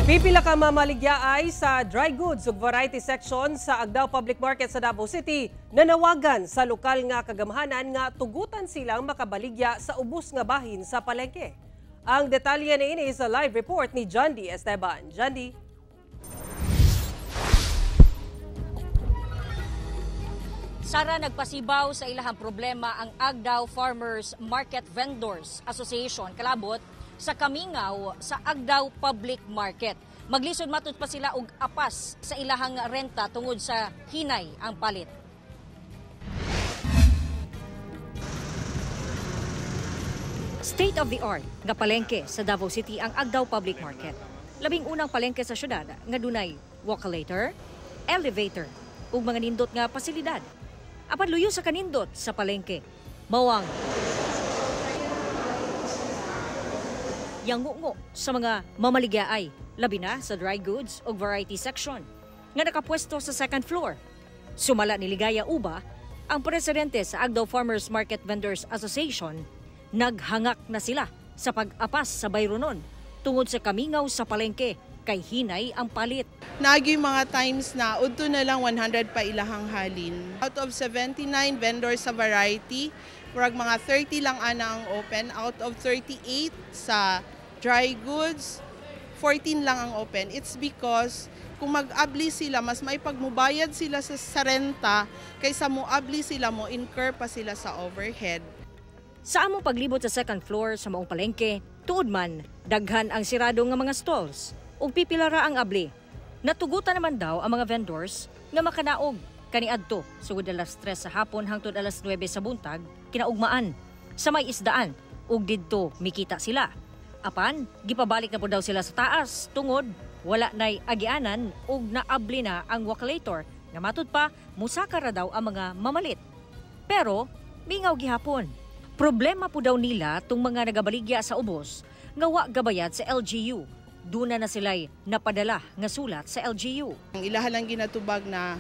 Pipila ka mamaligyaay sa dry goods ug variety section sa Agdao Public Market sa Davao City nanawagan sa lokal nga kagamhanan nga tugutan silang makabaligya sa ubos nga bahin sa palengke. Ang detalye niini sa live report ni Jandy Esteban. Jandy. Sara, nagpasibaw sa ilahang problema ang Agdao Farmers Market Vendors Association kalabot sa Kamingaw sa Agdao Public Market. Maglisod matud pa sila og apas sa ilahang renta tungod sa hinay ang palit. State of the art nga palengke sa Davao City ang Agdao Public Market. Labing unang palengke sa syudad nga dunay walkalator, elevator ug mga nindot nga pasilidad. Apan luyo sa kanindot sa palengke, mawang yangungo sa mga mamaligyaay, labi na sa dry goods o variety section nga nakapwesto sa second floor. Sumala ni Ligaya Uba, ang presidente sa Agdao Farmers Market Vendors Association, naghangak na sila sa pag-apas sa bayronon tungod sa kamingaw sa palengke kay hinay ang palit. Nagi mga times na udto na lang 100 pa ilahang halin. Out of 79 vendors sa variety, murag mga 30 lang ana ang open. Out of 38 sa dry goods, 14 lang ang open. It's because kung mag-abli sila, mas maipagmubayad sila sa renta kaysa mo abli sila, mo incur pa sila sa overhead. Sa among paglibot sa second floor sa maong palengke, tuod man, daghan ang sirado nga mga stalls ug pipilara ang abli. Natugutan naman daw ang mga vendors nga makanaog kaniadto sugod alas 3 sa hapon hangtod alas 9 sa buntag kinaugmaan sa may isdaan ug didto mikita sila. Apan gipabalik na po daw sila sa taas tungod wala nay agianan ug naabli na ang walkalator nga matud pa musaka ra daw ang mga mamalit. Pero mingaw gihapon. Problema po daw nila tung mga nagabaligya sa ubos nga wa gabayad sa LGU. Duna na sila'y napadala nga sulat sa LGU. Ang ilaha lang ginatubag na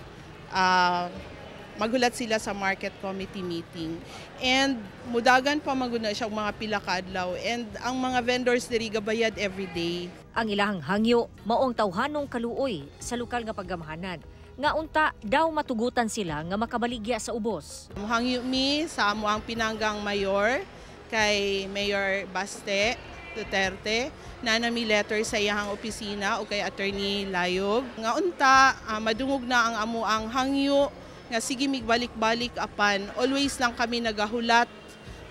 maghulat sila sa market committee meeting. And mudagan pa maguna siya mga pila ka adlaw. And ang mga vendors diri gabayad everyday. Ang ilahang hangyo maong tawhanong kaluoy sa lokal nga paggamhanan. Nga unta daw matugutan sila nga makabaligya sa ubos. Hangyo mi sa amo ang pinanggang mayor kay Mayor Baste Duterte na nami letter sa iyang opisina o kay Attorney Layog. Nga unta, madungog na ang amo ang hangyo nga sige migbalik-balik apan always lang kami nagahulat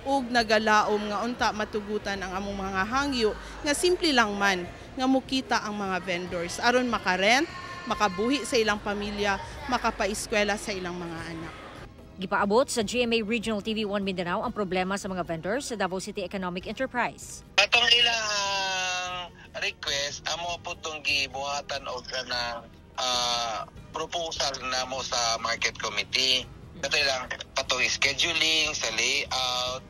ug nagalaom nga unta matugutan ang among mga hangyo nga simple lang man nga mukita ang mga vendors aron makarent, makabuhi sa ilang pamilya, makapaeskwela sa ilang mga anak. Gipaabot sa GMA Regional TV1 Mindanao ang problema sa mga vendors sa Davao City Economic Enterprise. Atong ilang request, amo po itong gibuhatan o na proposal na mo sa market committee. Ito lang katong scheduling, sa layout,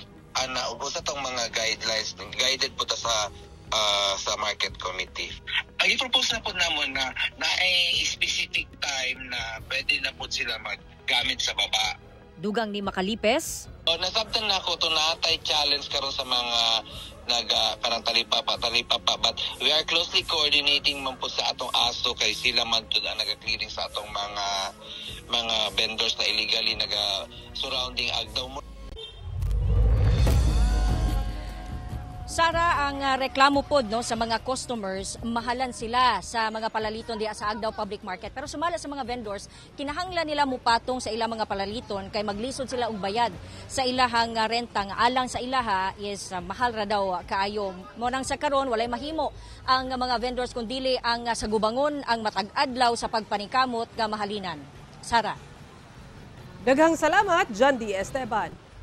ubos itong mga guidelines, guided po ito sa market committee. Ang i-propose na po naman na ay specific time na pwede na po sila maggamit sa baba. Dugang ni Makalipes. Nasabtan na ako ito na tay challenge karon sa mga parang talipapa but we are closely coordinating man po sa atong ASO kay sila man to naga-clearing sa atong mga vendors na illegally naga-surrounding Agdao. Sara, ang reklamo pod no sa mga customers, mahalan sila sa mga palaliton diya sa Agdao Public Market. Pero sumala sa mga vendors, kinahanglan nila mupatong sa ilang mga palaliton kay maglisod sila og bayad sa ilahang renta nga alang sa ilaha is mahal ra daw kaayo. Mo nang sa karon walay mahimo ang mga vendors kun dili ang sa gubangon ang matag-adlaw sa pagpanikamot nga mahalinan. Sara. Daghang salamat, Jandy Esteban.